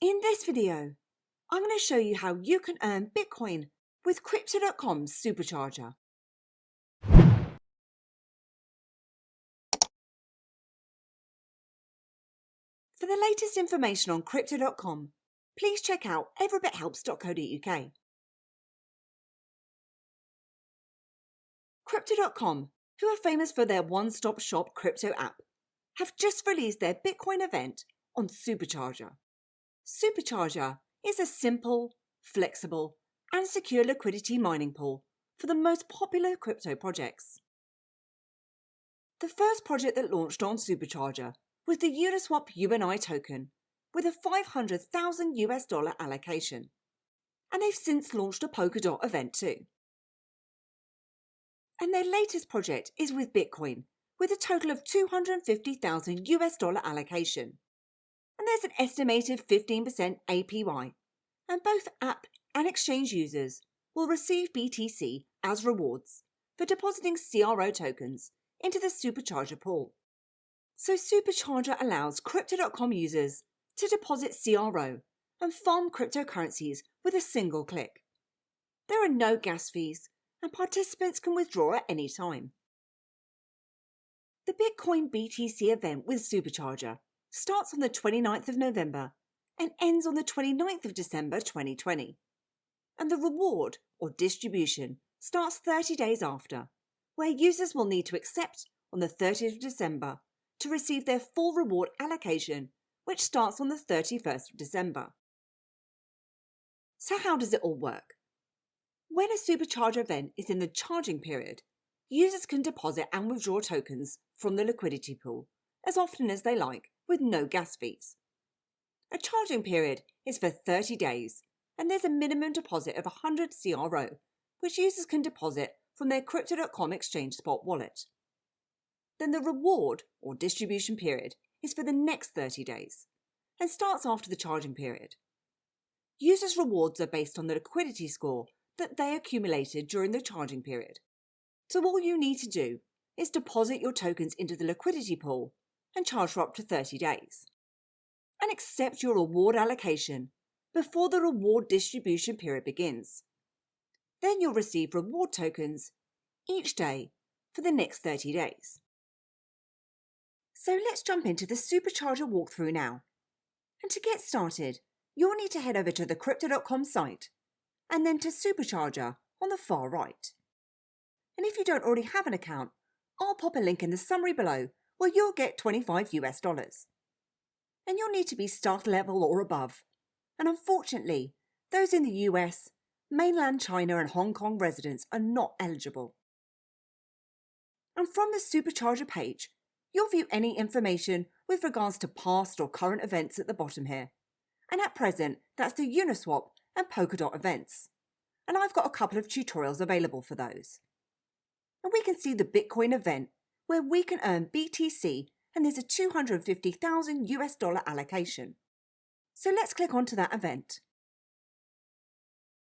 In this video, I'm going to show you how you can earn Bitcoin with Crypto.com Supercharger. For the latest information on Crypto.com, please check out everybithelps.co.uk. Crypto.com, who are famous for their one-stop shop crypto app, have just released their Bitcoin event on Supercharger. Supercharger is a simple, flexible, and secure liquidity mining pool for the most popular crypto projects. The first project that launched on Supercharger was the Uniswap UNI token with a $500,000 allocation, and they've since launched a Polkadot event too. And their latest project is with Bitcoin with a total of $250,000 allocation. And there's an estimated 15% APY, and both app and exchange users will receive BTC as rewards for depositing CRO tokens into the Supercharger pool. So Supercharger allows Crypto.com users to deposit CRO and farm cryptocurrencies with a single click. There are no gas fees, and participants can withdraw at any time. The Bitcoin BTC event with Supercharger starts on the 29th of November and ends on the 29th of December 2020. And the reward, or distribution, starts 30 days after, where users will need to accept on the 30th of December to receive their full reward allocation, which starts on the 31st of December. So how does it all work? When a Supercharger event is in the charging period, users can deposit and withdraw tokens from the liquidity pool as often as they like, with no gas fees. A charging period is for 30 days, and there's a minimum deposit of 100 CRO, which users can deposit from their Crypto.com exchange spot wallet. Then the reward, or distribution period, is for the next 30 days, and starts after the charging period. Users' rewards are based on the liquidity score that they accumulated during the charging period. So all you need to do is deposit your tokens into the liquidity pool and charge for up to 30 days. And accept your reward allocation before the reward distribution period begins. Then you'll receive reward tokens each day for the next 30 days. So let's jump into the Supercharger walkthrough now. And to get started, you'll need to head over to the Crypto.com site and then to Supercharger on the far right. And if you don't already have an account, I'll pop a link in the summary below where you'll get $25. And you'll need to be starter level or above. And unfortunately, those in the US, mainland China and Hong Kong residents are not eligible. And from the Supercharger page, you'll view any information with regards to past or current events at the bottom here. And at present, that's the Uniswap and Polkadot events. And I've got a couple of tutorials available for those. And we can see the Bitcoin event where we can earn BTC, and there's a $250,000 allocation. So let's click onto that event.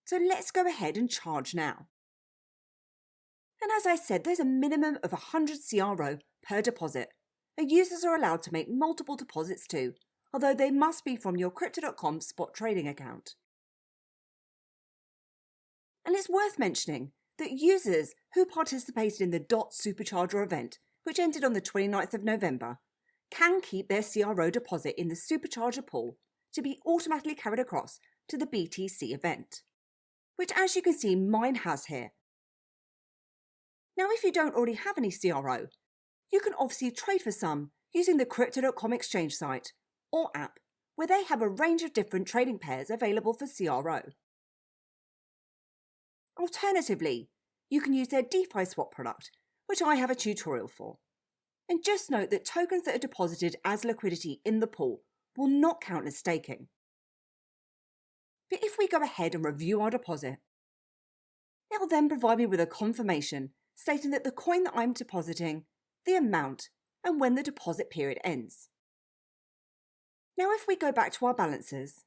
So let's go ahead and charge now. And as I said, there's a minimum of 100 CRO per deposit, and users are allowed to make multiple deposits too, although they must be from your Crypto.com spot trading account. And it's worth mentioning that users who participated in the Supercharger event, which ended on the 29th of November, can keep their CRO deposit in the Supercharger pool to be automatically carried across to the BTC event, which as you can see mine has here. Now if you don't already have any CRO, you can obviously trade for some using the Crypto.com exchange site or app, where they have a range of different trading pairs available for CRO. Alternatively, you can use their DeFi swap product, which I have a tutorial for. And just note that tokens that are deposited as liquidity in the pool will not count as staking. But if we go ahead and review our deposit, it will then provide me with a confirmation stating that the coin that I'm depositing, the amount, and when the deposit period ends. Now if we go back to our balances,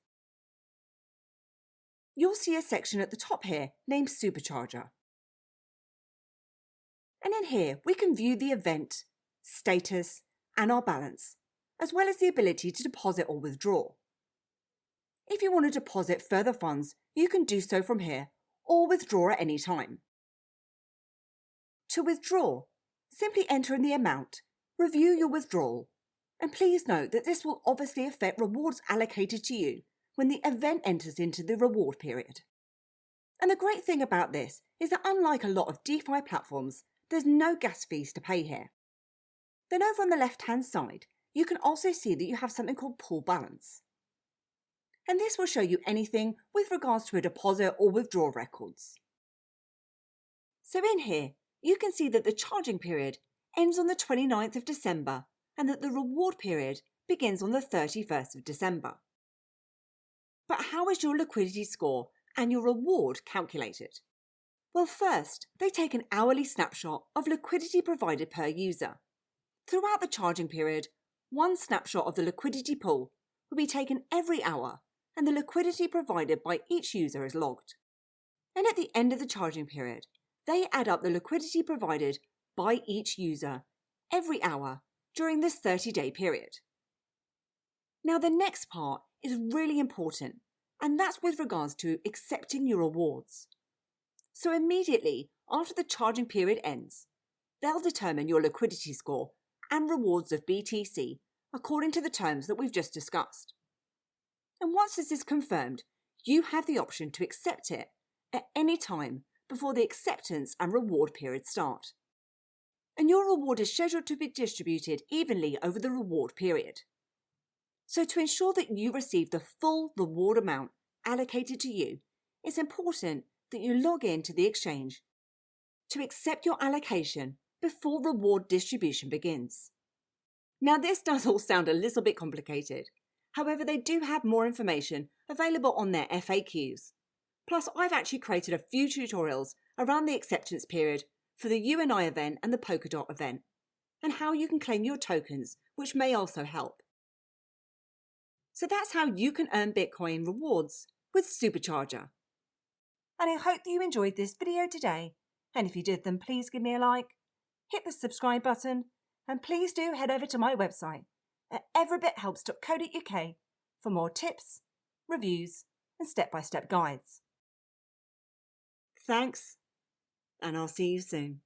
you'll see a section at the top here named Supercharger. And in here we can view the event, status, and our balance, as well as the ability to deposit or withdraw. If you want to deposit further funds, you can do so from here or withdraw at any time. To withdraw, simply enter in the amount, review your withdrawal, and please note that this will obviously affect rewards allocated to you when the event enters into the reward period. And the great thing about this is that unlike a lot of DeFi platforms, there's no gas fees to pay here. Then over on the left-hand side, you can also see that you have something called pool balance. And this will show you anything with regards to a deposit or withdrawal records. So in here, you can see that the charging period ends on the 29th of December and that the reward period begins on the 31st of December. But how is your liquidity score and your reward calculated? Well, first, they take an hourly snapshot of liquidity provided per user. Throughout the charging period, one snapshot of the liquidity pool will be taken every hour and the liquidity provided by each user is logged. And at the end of the charging period, they add up the liquidity provided by each user every hour during this 30-day period. Now, the next part is really important, and that's with regards to accepting your rewards. So immediately after the charging period ends, they'll determine your liquidity score and rewards of BTC according to the terms that we've just discussed. And once this is confirmed, you have the option to accept it at any time before the acceptance and reward period start. And your reward is scheduled to be distributed evenly over the reward period. So to ensure that you receive the full reward amount allocated to you, it's important that you log in to the exchange to accept your allocation before reward distribution begins. Now, this does all sound a little bit complicated. However, they do have more information available on their FAQs. Plus, I've actually created a few tutorials around the acceptance period for the UNI event and the Polkadot event, and how you can claim your tokens, which may also help. So that's how you can earn Bitcoin rewards with Supercharger. And I hope that you enjoyed this video today. And if you did, then please give me a like, hit the subscribe button, and please do head over to my website at everybithelps.co.uk for more tips, reviews, and step-by-step guides. Thanks, and I'll see you soon.